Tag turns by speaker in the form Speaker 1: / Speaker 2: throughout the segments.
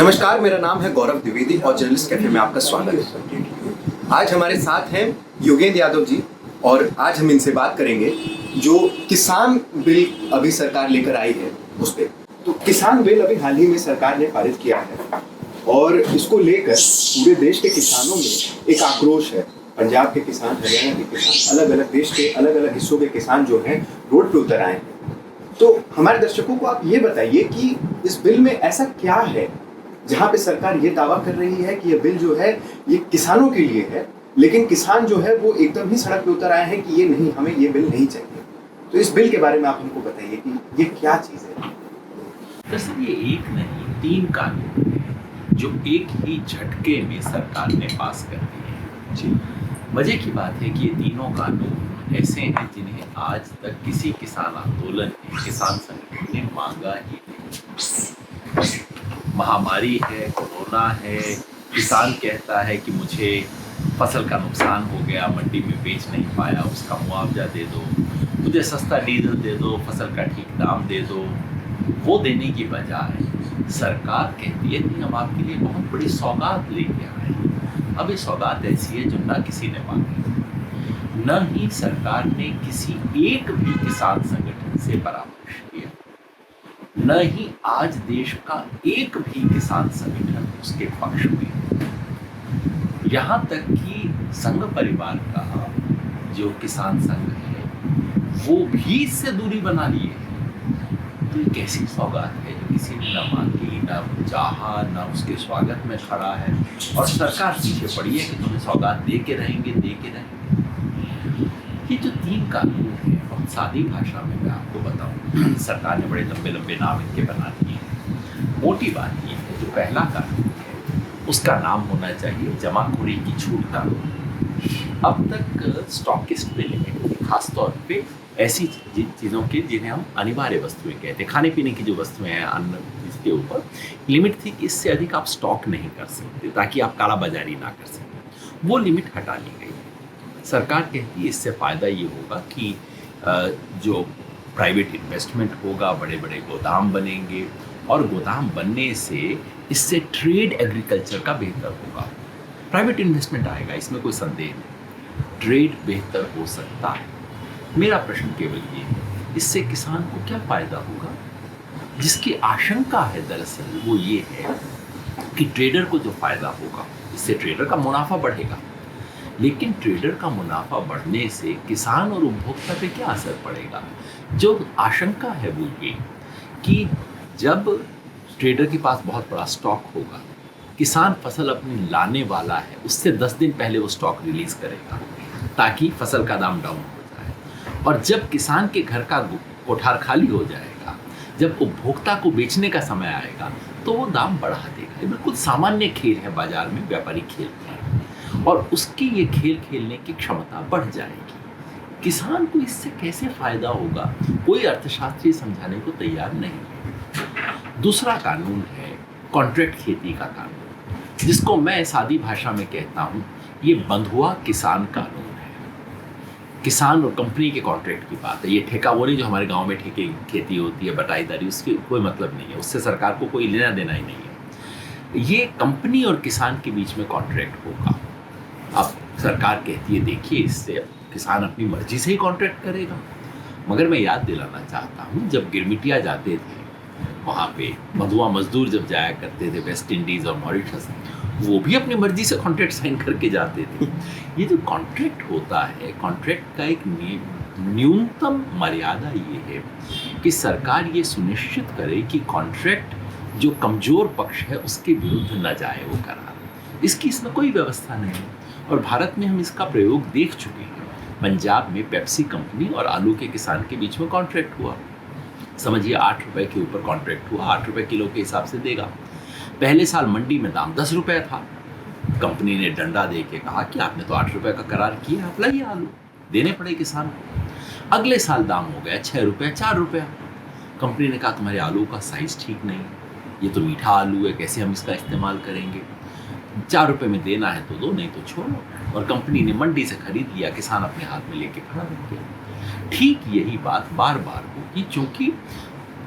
Speaker 1: नमस्कार, मेरा नाम है गौरव द्विवेदी और जर्नलिस्ट कैफे में आपका स्वागत है। आज हमारे साथ हैं योगेंद्र यादव जी और आज हम इनसे बात करेंगे जो किसान बिल अभी सरकार लेकर आई है उस पे। तो किसान बिल अभी हाल ही में सरकार ने पारित किया है और इसको लेकर पूरे देश के किसानों में एक आक्रोश है। पंजाब के किसान, हरियाणा के किसान, अलग अलग देश के अलग अलग हिस्सों के किसान जो हैं रोड पे उतर आए हैं। तो हमारे दर्शकों को आप ये बताइए कि इस बिल में ऐसा क्या है जहाँ पे सरकार ये दावा कर रही है कि ये बिल जो है ये किसानों के लिए है, लेकिन किसान जो है वो एकदम ही सड़क पे उतर आए हैं कि ये नहीं, हमें ये बिल नहीं चाहिए। तो इस बिल के बारे में आप हमको बताइए कि ये क्या चीज़ है।
Speaker 2: दरअसल ये एक नहीं 3 कानून हैं जो एक ही झटके में सरकार ने पास कर दिए हैं।
Speaker 1: जी,
Speaker 2: मजे की बात है कि ये तीनों कानून ऐसे हैं जिन्हें आज तक किसी किसान आंदोलन ने, किसान संगठन ने मांगा ही नहीं। महामारी है, कोरोना है, किसान कहता है कि मुझे फसल का नुकसान हो गया, मंडी में बेच नहीं पाया, उसका मुआवजा दे दो, मुझे सस्ता डीजल दे दो, फसल का ठीक दाम दे दो। वो देने की बजाय सरकार कहती है कि हम आपके लिए बहुत बड़ी सौगात लेके आए हैं। अब ये सौगात ऐसी है जो ना किसी ने मांगी, न ही सरकार ने किसी एक भी किसान संगठन से परामर्श किया, न ही आज देश का एक भी किसान संगठन उसके पक्ष में। यहाँ तक कि संघ परिवार का जो किसान संघ है वो भी इससे दूरी बना लिए है। तो ये कैसी सौगात है जो किसी ने ना मांगी, ना चाहा, ना उसके स्वागत में खड़ा है और सरकार पीछे पड़ी है कि तुम्हें सौगात दे के रहेंगे। ये जो 3 कानून है बहुत सादी भाषा में मैं आपको बताऊं, सरकार ने बड़े लंबे लंबे नाम इनके बना दिए हैं। मोटी बात ये है जो पहला कानून है उसका नाम होना चाहिए जमाखोरी की छूट कानून। अब तक स्टॉकिस्ट पे लिमिट थी, खासतौर पे ऐसी चीज़ों के जिन्हें हम अनिवार्य वस्तुएं कहते हैं, खाने पीने की जो वस्तुएं हैं, अन्न, इसके ऊपर लिमिट थी कि इससे अधिक आप स्टॉक नहीं कर सकते ताकि आप कालाबाजारी ना कर सकें। वो लिमिट हटा ली गई। सरकार कहती है इससे फ़ायदा ये होगा कि जो प्राइवेट इन्वेस्टमेंट होगा, बड़े बड़े गोदाम बनेंगे और गोदाम बनने से इससे ट्रेड एग्रीकल्चर का बेहतर होगा। प्राइवेट इन्वेस्टमेंट आएगा, इसमें कोई संदेह नहीं, ट्रेड बेहतर हो सकता है। मेरा प्रश्न केवल ये है, इससे किसान को क्या फ़ायदा होगा? जिसकी आशंका है दरअसल वो ये है कि ट्रेडर को जो फ़ायदा होगा इससे ट्रेडर का मुनाफा बढ़ेगा, लेकिन ट्रेडर का मुनाफा बढ़ने से किसान और उपभोक्ता पे क्या असर पड़ेगा? जो आशंका है वो ये कि जब ट्रेडर के पास बहुत बड़ा स्टॉक होगा, किसान फसल अपनी लाने वाला है उससे 10 दिन पहले वो स्टॉक रिलीज करेगा ताकि फसल का दाम डाउन हो जाए, और जब किसान के घर का कोठार खाली हो जाएगा, जब उपभोक्ता को बेचने का समय आएगा तो वो दाम बढ़ा देगा। ये बिल्कुल सामान्य खेल है, बाजार में व्यापारी खेलते हैं और उसकी ये खेल खेलने की क्षमता बढ़ जाएगी। किसान को इससे कैसे फायदा होगा, कोई अर्थशास्त्री समझाने को तैयार नहीं है। दूसरा कानून है कॉन्ट्रैक्ट खेती का कानून, जिसको मैं सादी भाषा में कहता हूँ ये बंधुआ किसान कानून है। किसान और कंपनी के कॉन्ट्रैक्ट की बात है। ये ठेका वो नहीं जो हमारे गांव में ठेके खेती होती है, बटाईदारी, उसके कोई मतलब नहीं है, उससे सरकार को कोई लेना देना ही नहीं है। ये कंपनी और किसान के बीच में कॉन्ट्रैक्ट होगा। अब सरकार कहती है देखिए इससे किसान अपनी मर्जी से ही कॉन्ट्रैक्ट करेगा, मगर मैं याद दिलाना चाहता हूँ जब गिरमिटिया जाते थे वहाँ पे बंधुआ मजदूर जब जाया करते थे वेस्ट इंडीज़ और मॉरिशस, वो भी अपनी मर्जी से कॉन्ट्रैक्ट साइन करके जाते थे। ये जो कॉन्ट्रैक्ट होता है, कॉन्ट्रैक्ट का एक न्यूनतम मर्यादा ये है कि सरकार ये सुनिश्चित करे कि कॉन्ट्रैक्ट जो कमज़ोर पक्ष है उसके विरुद्ध न जाए वो करार। इसकी इसमें कोई व्यवस्था नहीं है और भारत में हम इसका प्रयोग देख चुके हैं। पंजाब में पेप्सी कंपनी और आलू के किसान के बीच में कॉन्ट्रैक्ट हुआ, समझिए 8 रुपए के ऊपर कॉन्ट्रैक्ट हुआ, 8 रुपए किलो के हिसाब से देगा। पहले साल मंडी में दाम 10 रुपये था, कंपनी ने डंडा दे के कहा कि आपने तो 8 रुपये का करार किया, आप लाइए आलू, देने पड़े किसान को। अगले साल दाम हो गया 6 रुपये, 4 रुपये। कंपनी ने कहा तुम्हारे आलू का साइज़ ठीक नहीं, ये तो मीठा आलू है, कैसे हम इसका इस्तेमाल करेंगे, 4 रुपये में देना है तो दो, नहीं तो छोड़ो। और कंपनी ने मंडी से खरीद लिया, किसान अपने हाथ में लेके खड़ा रह गया। ठीक यही बात बार बार होगी, क्योंकि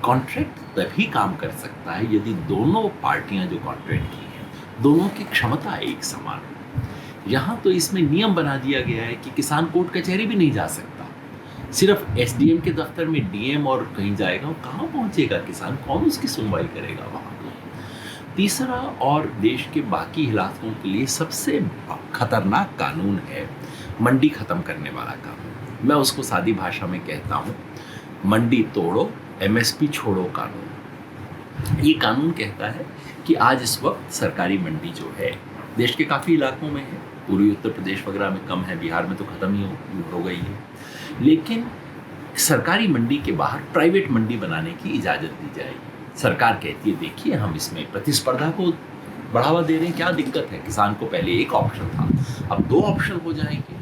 Speaker 2: कॉन्ट्रैक्ट तभी काम कर सकता है यदि दोनों पार्टियां जो कॉन्ट्रैक्ट की हैं दोनों की क्षमता एक समान हो। यहाँ तो इसमें नियम बना दिया गया है कि किसान कोर्ट कचहरी भी नहीं जा सकता, सिर्फ एसडीएम के दफ्तर में डीएम और कहीं जाएगा, वो कहाँ पहुँचेगा किसान, कौन उसकी सुनवाई करेगा वहाँ। तीसरा और देश के बाकी इलाकों के लिए सबसे खतरनाक कानून है मंडी खत्म करने वाला कानून। मैं उसको सादी भाषा में कहता हूँ मंडी तोड़ो एमएसपी छोड़ो कानून। ये कानून कहता है कि आज इस वक्त सरकारी मंडी जो है देश के काफ़ी इलाकों में है, पूर्वी उत्तर प्रदेश वगैरह में कम है, बिहार में तो ख़त्म ही हो गई है, लेकिन सरकारी मंडी के बाहर प्राइवेट मंडी बनाने की इजाज़त दी जाएगी। सरकार कहती है देखिए हम इसमें प्रतिस्पर्धा को बढ़ावा दे रहे हैं, क्या दिक्कत है। किसान को पहले एक ऑप्शन था, अब 2 ऑप्शन हो जाएंगे।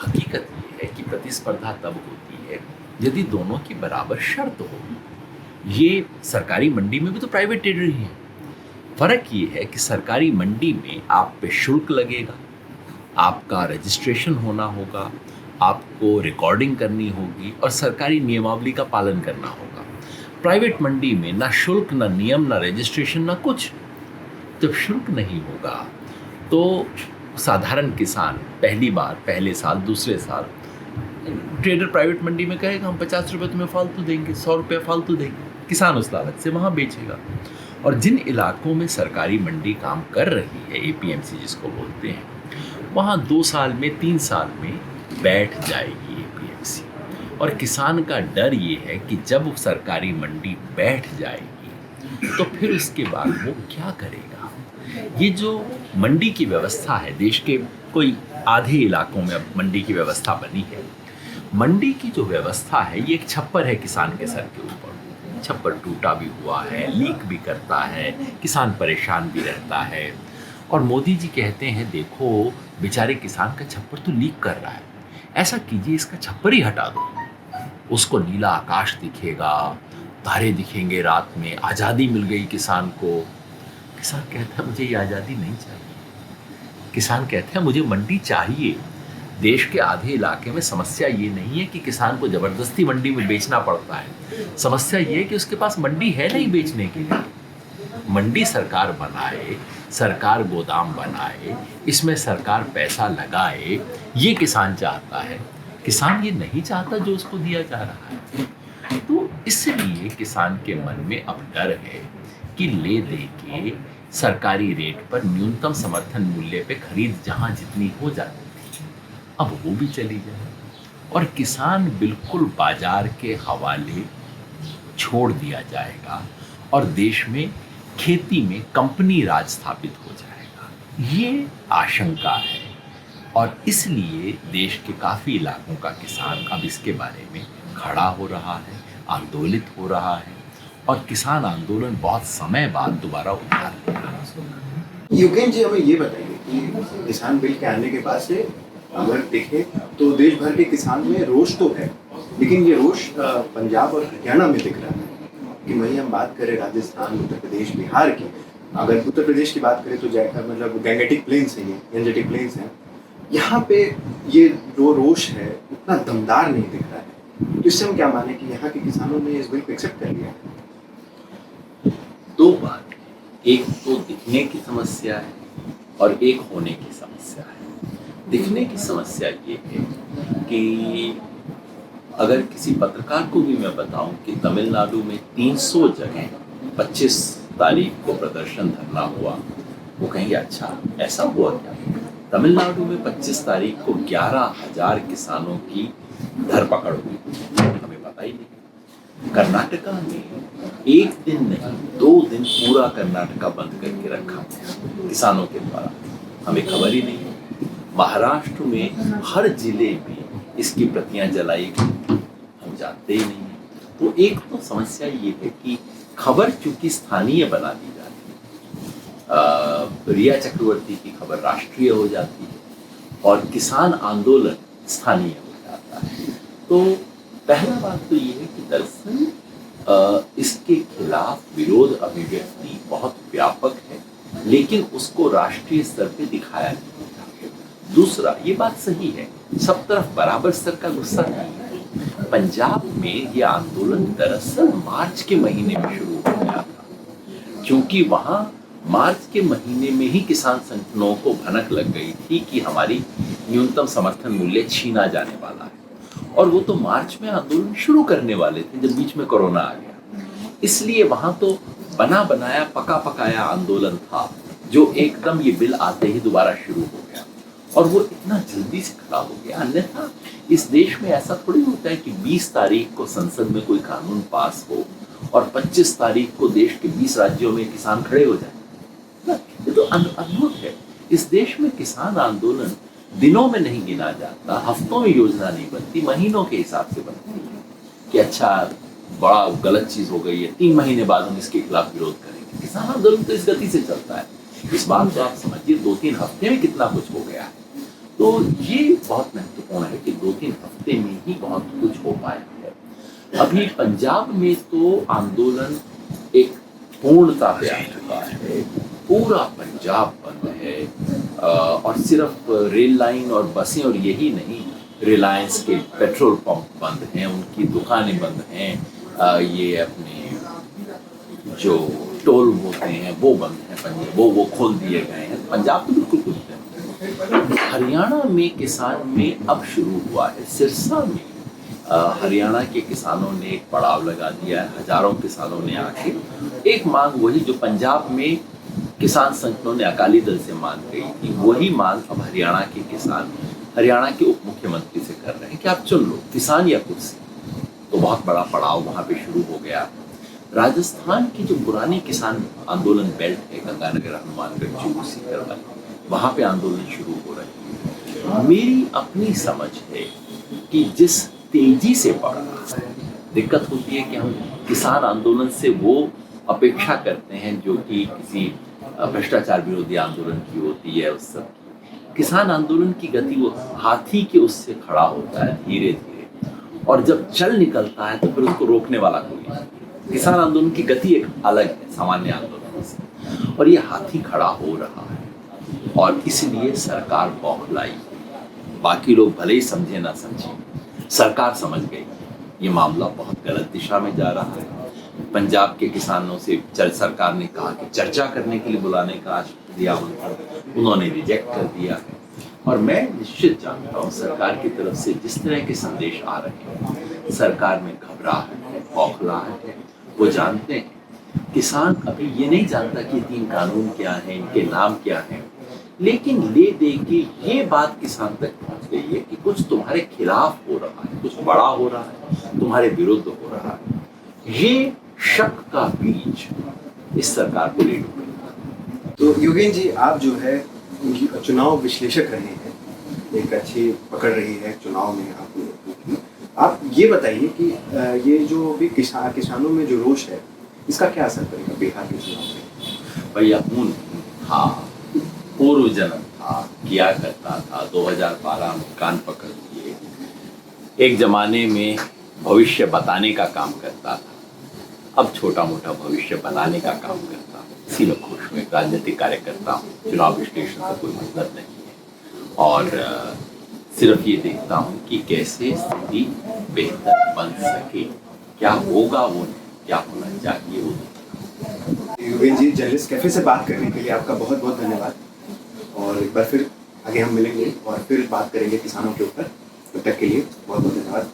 Speaker 2: हकीकत ये है कि प्रतिस्पर्धा तब होती है यदि दोनों की बराबर शर्त हो। ये सरकारी मंडी में भी तो प्राइवेट टेंडर ही है। फर्क ये है कि सरकारी मंडी में आप पे शुल्क लगेगा, आपका रजिस्ट्रेशन होना होगा, आपको रिकॉर्डिंग करनी होगी और सरकारी नियमावली का पालन करना होगा। प्राइवेट मंडी में ना शुल्क, ना नियम, ना रजिस्ट्रेशन, ना कुछ। जब शुल्क नहीं होगा तो साधारण किसान पहली बार, पहले साल, दूसरे साल ट्रेडर प्राइवेट मंडी में कहेगा हम 50 रुपये तुम्हें फालतू देंगे, 100 रुपये फालतू देंगे, किसान उस लालच से वहाँ बेचेगा। और जिन इलाकों में सरकारी मंडी काम कर रही है, एपीएमसी जिसको बोलते हैं, वहाँ 2 साल में, 3 साल में बैठ जाएगी एपीएमसी। और किसान का डर ये है कि जब वो सरकारी मंडी बैठ जाएगी तो फिर उसके बाद वो क्या करेगा। ये जो मंडी की व्यवस्था है, देश के कोई आधे इलाकों में अब मंडी की व्यवस्था बनी है। मंडी की जो व्यवस्था है ये एक छप्पर है किसान के सर के ऊपर। छप्पर टूटा भी हुआ है, लीक भी करता है, किसान परेशान भी रहता है। और मोदी जी कहते हैं देखो बेचारे किसान का छप्पर तो लीक कर रहा है, ऐसा कीजिए इसका छप्पर ही हटा दो, उसको नीला आकाश दिखेगा, तारे दिखेंगे रात में, आज़ादी मिल गई किसान को। किसान कहता है मुझे ये आज़ादी नहीं चाहिए। किसान कहते हैं मुझे मंडी चाहिए। देश के आधे इलाके में समस्या ये नहीं है कि किसान को ज़बरदस्ती मंडी में बेचना पड़ता है, समस्या ये है कि उसके पास मंडी है नहीं बेचने के लिए। मंडी सरकार बनाए, सरकार गोदाम बनाए, इसमें सरकार पैसा लगाए, ये किसान चाहता है। किसान ये नहीं चाहता जो उसको दिया जा रहा है। तो इसलिए किसान के मन में अब डर है कि ले दे के सरकारी रेट पर न्यूनतम समर्थन मूल्य पे खरीद जहां जितनी हो जाती थी अब वो भी चली जाए और किसान बिल्कुल बाजार के हवाले छोड़ दिया जाएगा और देश में खेती में कंपनी राज स्थापित हो जाएगा। ये आशंका है और इसलिए देश के काफ़ी इलाकों का किसान अब इसके बारे में खड़ा हो रहा है, आंदोलित हो रहा है और किसान आंदोलन बहुत समय बाद दोबारा उभार ले रहा है।
Speaker 1: योगेन जी हमें ये बताइए कि किसान बिल के आने के बाद से अगर देखें तो देश भर के किसान में रोष तो है, लेकिन ये रोष पंजाब और हरियाणा में दिख रहा है। कि वहीं हम बात करें राजस्थान, उत्तर प्रदेश, बिहार की, अगर उत्तर प्रदेश की बात करें तो मतलब गैंगेटिक प्लेन्स हैं, ये गैंजेटिक प्लेन्स हैं, यहाँ पे ये जो रोष है उतना दमदार नहीं दिख रहा है। तो इससे हम क्या माने कि यहाँ के किसानों ने इस बिल को एक्सेप्ट कर लिया?
Speaker 2: 2 बात, एक तो दिखने की समस्या है और एक होने की समस्या है। दिखने की समस्या ये है कि अगर किसी पत्रकार को भी मैं बताऊं कि तमिलनाडु में 300 जगह 25 तारीख को प्रदर्शन धरना हुआ, वो कहेंगे अच्छा ऐसा हुआ क्या। तमिलनाडु में 25 तारीख को 11,000 किसानों की धरपकड़ हुई, हमें पता ही नहीं। कर्नाटका में 1 दिन नहीं 2 दिन पूरा कर्नाटका बंद करके रखा किसानों के द्वारा, हमें खबर ही नहीं। महाराष्ट्र में हर जिले में इसकी प्रतियां जलाई गई, हम जानते ही नहीं। तो एक तो समस्या ये है कि खबर चूंकि स्थानीय बना दी जाती है, रिया चक्रवर्ती की खबर राष्ट्रीय हो जाती है और किसान आंदोलन स्थानीय हो जाता है। तो पहला बात तो ये है कि दरअसल इसके खिलाफ विरोध अभिव्यक्ति बहुत व्यापक है, लेकिन उसको राष्ट्रीय स्तर पे दिखाया नहीं जाता। दूसरा, ये बात सही है, सब तरफ बराबर स्तर का गुस्सा नहीं है। पंजाब में ये आंदोलन दरअसल मार्च के महीने में शुरू हो गया था, क्योंकि वहाँ मार्च के महीने में ही किसान संगठनों को भनक लग गई थी कि हमारी न्यूनतम समर्थन मूल्य छीना जाने वाला है। और वो तो मार्च में आंदोलन शुरू करने वाले थे जब बीच में कोरोना आ गया। इसलिए वहाँ तो बना बनाया पका पकाया आंदोलन था, जो एकदम ये बिल आते ही दोबारा शुरू हो गया, और वो इतना जल्दी से खड़ा हो गया। अन्यथा इस देश में ऐसा थोड़ी होता है कि 20 तारीख को संसद में कोई कानून पास हो और 25 तारीख को देश के 20 राज्यों में किसान खड़े हो जाए। ये तो अद्भुत है। इस देश में किसान आंदोलन दिनों में नहीं गिना जाता, हफ्तों में योजना नहीं बनती, महीनों के हिसाब से बनती है कि अच्छा बड़ा गलत चीज हो गई है, 3 महीने बाद हम इसके खिलाफ विरोध करेंगे। किसान आंदोलन तो इस गति से चलता है। इस बात को आप समझिए, 2-3 हफ्ते में कितना कुछ हो गया है। तो ये बहुत महत्वपूर्ण है कि 2-3 हफ्ते में ही बहुत कुछ हो पाया है। अभी पंजाब में तो आंदोलन एक पूर्णता पे आ चुका है, पूरा पंजाब बंद है, और सिर्फ रेल लाइन और बसें और यही नहीं, रिलायंस के पेट्रोल पंप बंद हैं, उनकी दुकानें बंद हैं, ये अपने जो टोल होते हैं वो बंद हैं, पंजाब वो खोल दिए गए हैं। पंजाब तो बिल्कुल कुछ नहीं। हरियाणा में किसान में अब शुरू हुआ है। सिरसा में हरियाणा के किसानों ने एक पड़ाव लगा दिया है। हजारों किसानों ने आके एक मांग, वही जो पंजाब में किसान संगठनों ने अकाली दल से मांग गई थी, वही मांग अब हरियाणा के किसान हरियाणा के उप मुख्यमंत्री से कर रहे हैं कि आप चुन लो, किसान या कुर्सी। तो बहुत बड़ा पड़ाव वहां पे शुरू हो गया। राजस्थान की जो पुरानी किसान आंदोलन बेल्ट है, गंगानगर, हनुमानगढ़, चूरू, सीकर वाली, वहां पे आंदोलन शुरू हो रही है। मेरी अपनी समझ है कि जिस तेजी से बढ़ रहा है, दिक्कत होती है कि हम किसान आंदोलन से वो अपेक्षा करते हैं जो कि किसी भ्रष्टाचार विरोधी आंदोलन की होती है। उस सब किसान आंदोलन की गति वो हाथी के उससे खड़ा होता है धीरे धीरे, और जब चल निकलता है तो फिर उसको रोकने वाला कोई नहीं। किसान आंदोलन की गति एक अलग है सामान्य आंदोलन से, और ये हाथी खड़ा हो रहा है, और इसलिए सरकार बौखलाई। बाकी लोग भले ही समझे ना समझे, सरकार समझ गई ये मामला बहुत गलत दिशा में जा रहा है। पंजाब के किसानों से सरकार ने कहा कि चर्चा करने के लिए बुलाने का दिया आमंत्रण, उन्होंने रिजेक्ट कर दिया है। और मैं निश्चित जानता हूँ सरकार की तरफ से जिस तरह के संदेश आ रहे हैं, सरकार में घबराहट है, बौखलाहट है। वो जानते हैं, किसान अभी ये नहीं जानता कि 3 कानून क्या हैं, इनके नाम क्या हैं, लेकिन ले दे के ये बात किसान तक पहुंच गई है कि कुछ तुम्हारे खिलाफ हो रहा है, कुछ बड़ा हो रहा है, तुम्हारे विरुद्ध हो रहा है। ये शक का बीज इस सरकार को ले डूबेगा।
Speaker 1: तो योगेन जी, आप जो है चुनाव विश्लेषक रहे हैं, एक अच्छी पकड़ रही है चुनाव में आपने की। आप ये बताइए कि ये जो भी किसानों में जो रोष है, इसका क्या असर पड़ेगा बिहार के चुनाव में?
Speaker 2: भैया खून था, पूर्व जन्म था, किया करता था। 2012 में कान पकड़ लिए, एक जमाने में भविष्य बताने का काम करता था, अब छोटा मोटा भविष्य बनाने का काम करता हूँ। इसी में खुश हूँ, एक राजनीतिक कार्यकर्ता हूँ, चुनाव विश्लेषण का कोई मतलब नहीं है। और सिर्फ ये देखता हूँ कि कैसे स्थिति बेहतर बन सके, क्या होगा वो नहीं, क्या होना चाहिए वो।
Speaker 1: योगेन जी, जर्नलिस्ट कैफे से बात करने के लिए आपका बहुत बहुत धन्यवाद। और एक बार फिर आगे हम मिलेंगे और फिर बात करेंगे किसानों के ऊपर। तब तक के लिए बहुत बहुत धन्यवाद।